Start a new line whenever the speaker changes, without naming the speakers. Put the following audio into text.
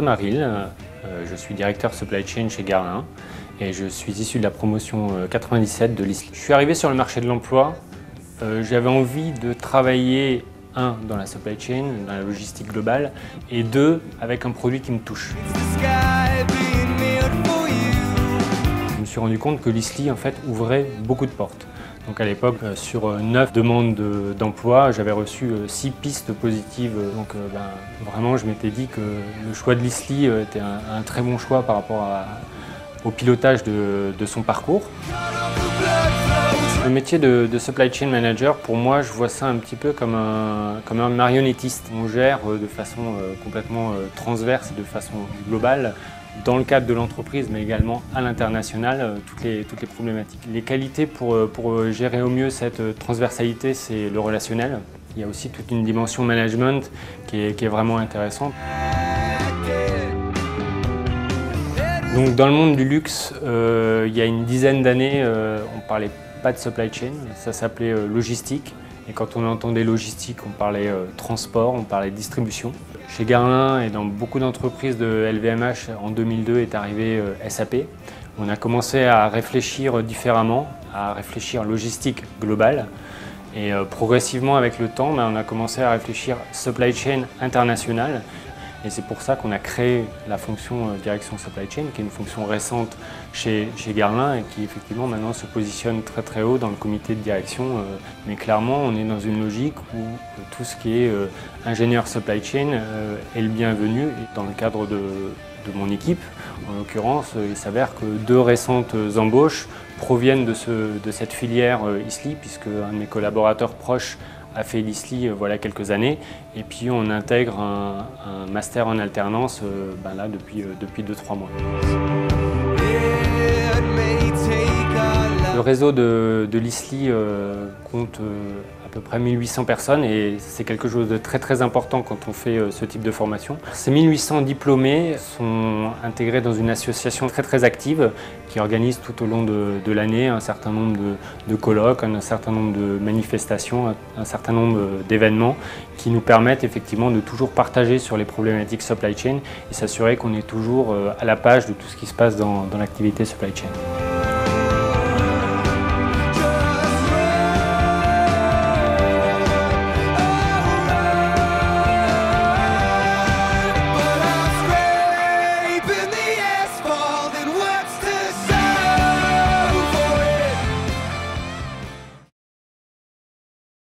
Thomas Rill, je suis directeur supply chain chez Garlin et je suis issu de la promotion 97 de l'ISLI. Je suis arrivé sur le marché de l'emploi, j'avais envie de travailler dans la supply chain, dans la logistique globale, et avec un produit qui me touche. Je me suis rendu compte que l'ISLI en fait ouvrait beaucoup de portes. Donc à l'époque, sur 9 demandes d'emploi, j'avais reçu 6 pistes positives. Donc vraiment, je m'étais dit que le choix de l'ISLI était un très bon choix par rapport au pilotage de son parcours. Le métier de supply chain manager, pour moi, je vois ça un petit peu comme un marionnettiste. On gère de façon complètement transverse et de façon globale, dans le cadre de l'entreprise, mais également à l'international, toutes les problématiques. Les qualités pour gérer au mieux cette transversalité, c'est le relationnel. Il y a aussi toute une dimension management qui est vraiment intéressante. Donc, dans le monde du luxe, il y a une dizaine d'années, on ne parlait pas de supply chain, ça s'appelait logistique. Et quand on entendait logistique, on parlait transport, on parlait distribution. Chez Garlin et dans beaucoup d'entreprises de LVMH, en 2002 est arrivé SAP. On a commencé à réfléchir différemment, à réfléchir logistique globale. Et progressivement, avec le temps, on a commencé à réfléchir supply chain internationale. Et c'est pour ça qu'on a créé la fonction direction supply chain, qui est une fonction récente chez Garlin et qui effectivement maintenant se positionne très très haut dans le comité de direction. Mais clairement, on est dans une logique où tout ce qui est ingénieur supply chain est le bienvenu. Et dans le cadre de mon équipe, en l'occurrence, il s'avère que 2 récentes embauches proviennent de cette filière ISLI, puisque un de mes collaborateurs proches a fait l'ISLI voilà quelques années, et puis on intègre un master en alternance là depuis 2-3 mois. Le réseau de l'ISLI compte à peu près 1800 personnes et c'est quelque chose de très très important quand on fait ce type de formation. Ces 1800 diplômés sont intégrés dans une association très très active qui organise tout au long de l'année un certain nombre de colloques, un certain nombre de manifestations, un certain nombre d'événements qui nous permettent effectivement de toujours partager sur les problématiques supply chain et s'assurer qu'on est toujours à la page de tout ce qui se passe dans l'activité supply chain.